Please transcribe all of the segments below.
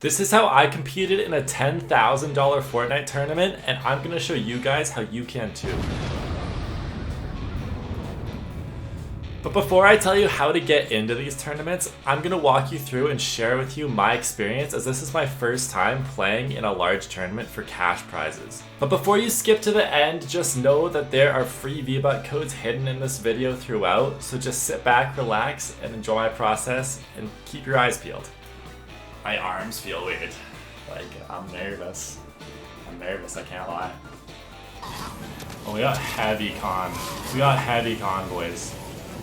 This is how I competed in a $10,000 Fortnite tournament, and I'm going to show you guys how you can too. But before I tell you how to get into these tournaments, I'm going to walk you through and share with you my experience, as this is my first time playing in a large tournament for cash prizes. But before you skip to the end, just know that there are free V-Buck codes hidden in this video throughout, so just sit back, relax, and enjoy my process, and keep your eyes peeled. My arms feel weird. Like, I'm nervous. I can't lie. Oh, we got heavy con. Boys.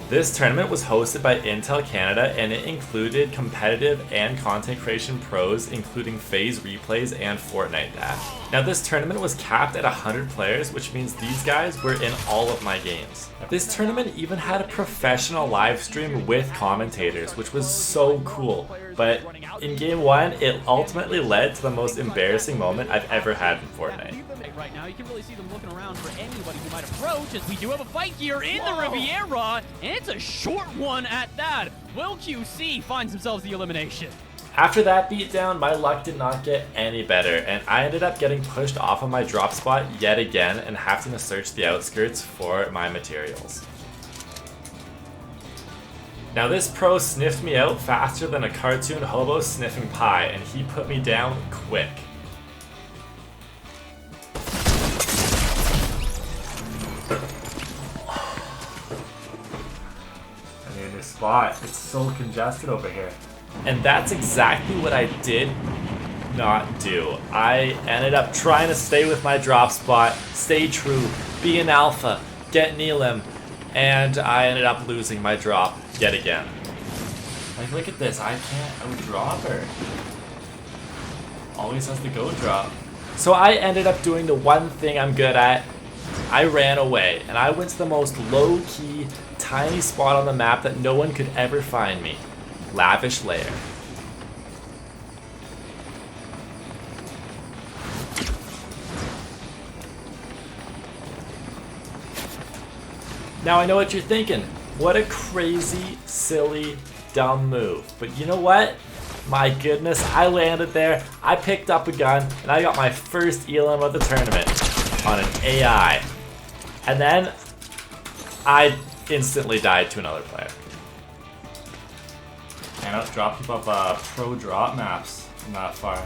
This tournament was hosted by Intel Canada, and it included competitive and content creation pros, including Faze replays and Fortnite Dash. Now, this tournament was capped at 100 players, which means these guys were in all of my games. This tournament even had a professional live stream with commentators, which was so cool. But in game one, it ultimately led to the most embarrassing moment I've ever had in Fortnite. Right now, you can really see them looking around for anybody who might approach, as we do have a fight here in the Riviera, and it's a short one at that. Will QC finds themselves the elimination. After that beatdown, my luck did not get any better, and I ended up getting pushed off of my drop spot yet again and having to search the outskirts for my materials. Now, this pro sniffed me out faster than a cartoon hobo sniffing pie, and he put me down quick. I mean, this spot, it's so congested over here. And that's exactly what I did not do. I ended up trying to stay with my drop spot, stay true, be an alpha, get Neelim, and I ended up losing my drop yet again. Like, look at this, I can't outdrop her. Always has to go drop. So I ended up doing the one thing I'm good at. I ran away, and I went to the most low-key, tiny spot on the map that no one could ever find me. Lavish Lair. Now I know what you're thinking. What a crazy, silly, dumb move. But you know what? My goodness, I landed there, I picked up a gun, and I got my first elim of the tournament on an AI. And then I instantly died to another player. And I dropped above pro drop maps from that far.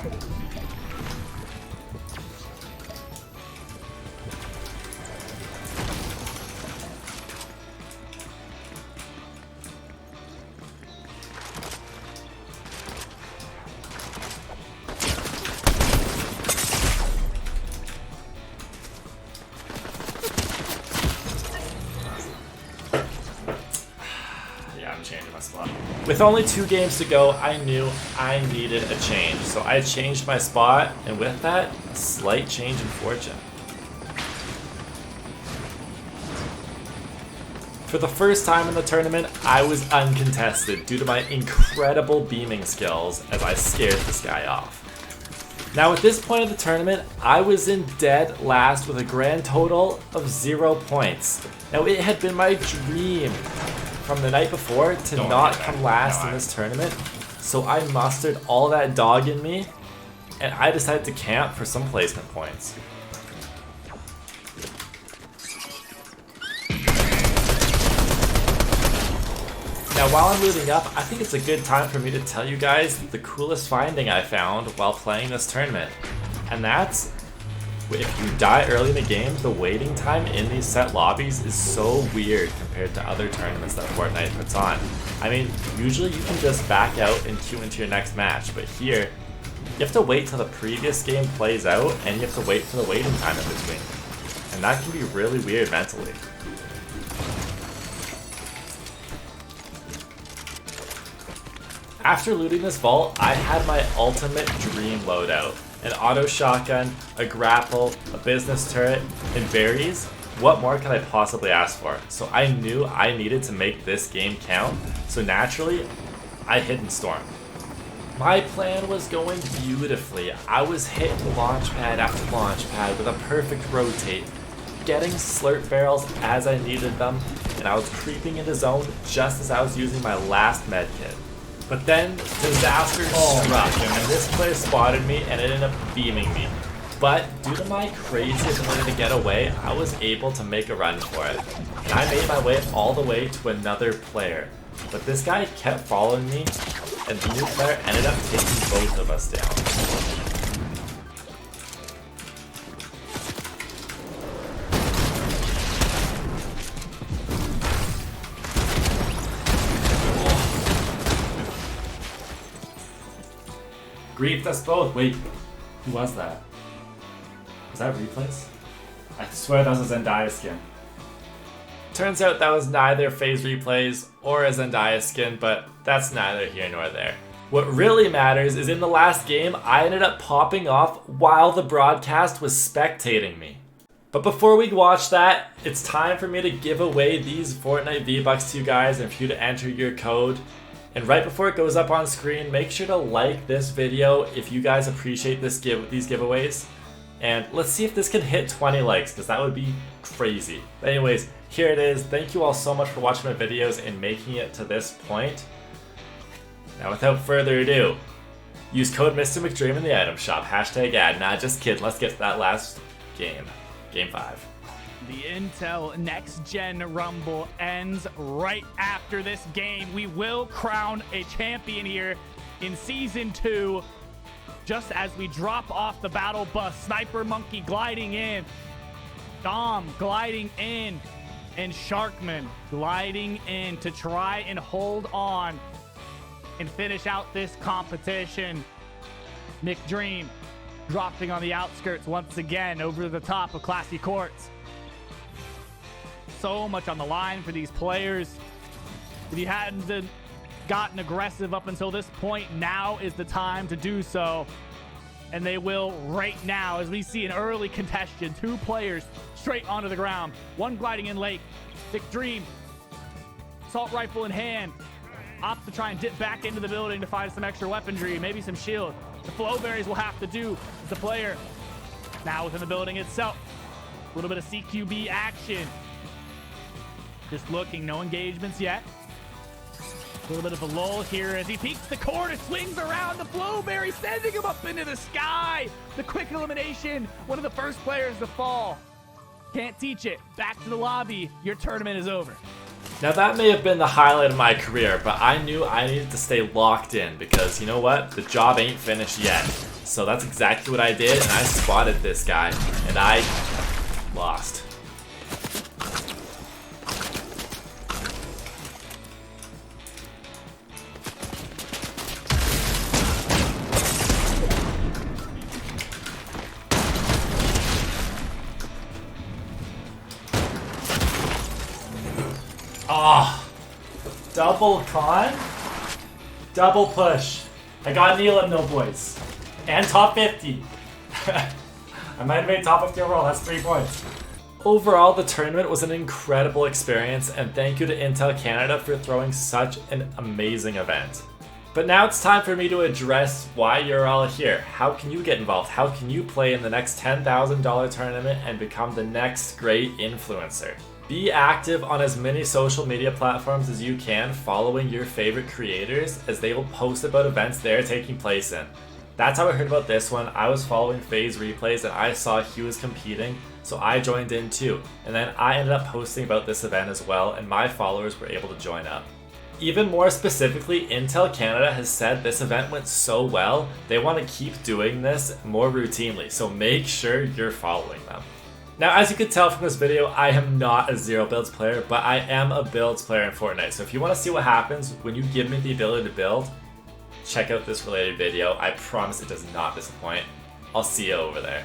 Changing my spot. With only 2 games to go, I knew I needed a change, so I changed my spot, and with that, a slight change in fortune. For the first time in the tournament, I was uncontested due to my incredible beaming skills as I scared this guy off. Now, at this point of the tournament, I was in dead last with a grand total of 0 points. Now, it had been my dream from the night before to not come last in this tournament, so I mustered all that dog in me, and I decided to camp for some placement points. Now, while I'm moving up, I think it's a good time for me to tell you guys the coolest finding I found while playing this tournament, and that's if you die early in the game, the waiting time in these set lobbies is so weird compared to other tournaments that Fortnite puts on. I mean, usually you can just back out and queue into your next match, but here, you have to wait till the previous game plays out, and you have to wait for the waiting time in between. And that can be really weird mentally. After looting this vault, I had my ultimate dream loadout. An auto shotgun, a grapple, a business turret, and berries. What more could I possibly ask for? So I knew I needed to make this game count, so naturally, I hid in Storm. My plan was going beautifully. I was hitting launch pad after launch pad with a perfect rotate, getting slurp barrels as I needed them, and I was creeping into zone just as I was using my last med kit. But then disaster struck, and this player spotted me and it ended up beaming me. But due to my crazy ability to get away, I was able to make a run for it. And I made my way all the way to another player. But this guy kept following me, and the new player ended up taking both of us down. Griefed us both. Wait, who was that? Was that replays? I swear that was a Zendaya skin. Turns out that was neither Faze replays or a Zendaya skin, but that's neither here nor there. What really matters is in the last game, I ended up popping off while the broadcast was spectating me. But before we watch that, it's time for me to give away these Fortnite V-Bucks to you guys and for you to enter your code. And right before it goes up on screen, make sure to like this video if you guys appreciate these giveaways. And let's see if this can hit 20 likes, because that would be crazy. But anyways, here it is. Thank you all so much for watching my videos and making it to this point. Now without further ado, use code MrMcDream in the item shop. Hashtag ad. Nah, just kidding. Let's get to that last game. Game 5. The Intel Next Gen Rumble ends right after this game. We will crown a champion here in Season 2. Just as we drop off the battle bus, Sniper Monkey gliding in, Dom gliding in, and Sharkman gliding in to try and hold on and finish out this competition. McDream dropping on the outskirts once again over the top of Classy Courts. So much on the line for these players. If you hadn't gotten aggressive up until this point, now is the time to do so. And they will right now, as we see an early contestation. 2 players straight onto the ground. One gliding in late. McDream, assault rifle in hand, opts to try and dip back into the building to find some extra weaponry, maybe some shield. The flowberries will have to do. The player now within the building itself. A little bit of CQB action. Just looking, no engagements yet. A little bit of a lull here as he peeks the corner, swings around the flowberry, sending him up into the sky. The quick elimination, one of the first players to fall. Can't teach it. Back to the lobby. Your tournament is over. Now that may have been the highlight of my career, but I knew I needed to stay locked in because you know what? The job ain't finished yet. So that's exactly what I did, and I spotted this guy, and I lost. Oh, double con, double push. I got Neil at no boys, and top 50. I might have made top 50 overall, that's 3 points. Overall, the tournament was an incredible experience, and thank you to Intel Canada for throwing such an amazing event. But now it's time for me to address why you're all here. How can you get involved? How can you play in the next $10,000 tournament and become the next great influencer? Be active on as many social media platforms as you can, following your favorite creators as they will post about events they're taking place in. That's how I heard about this one. I was following Faze replays and I saw he was competing, so I joined in too. And then I ended up posting about this event as well, and my followers were able to join up. Even more specifically, Intel Canada has said this event went so well, they want to keep doing this more routinely, so make sure you're following them. Now, as you can tell from this video, I am not a zero builds player, but I am a builds player in Fortnite. So if you want to see what happens when you give me the ability to build, check out this related video. I promise it does not disappoint. I'll see you over there.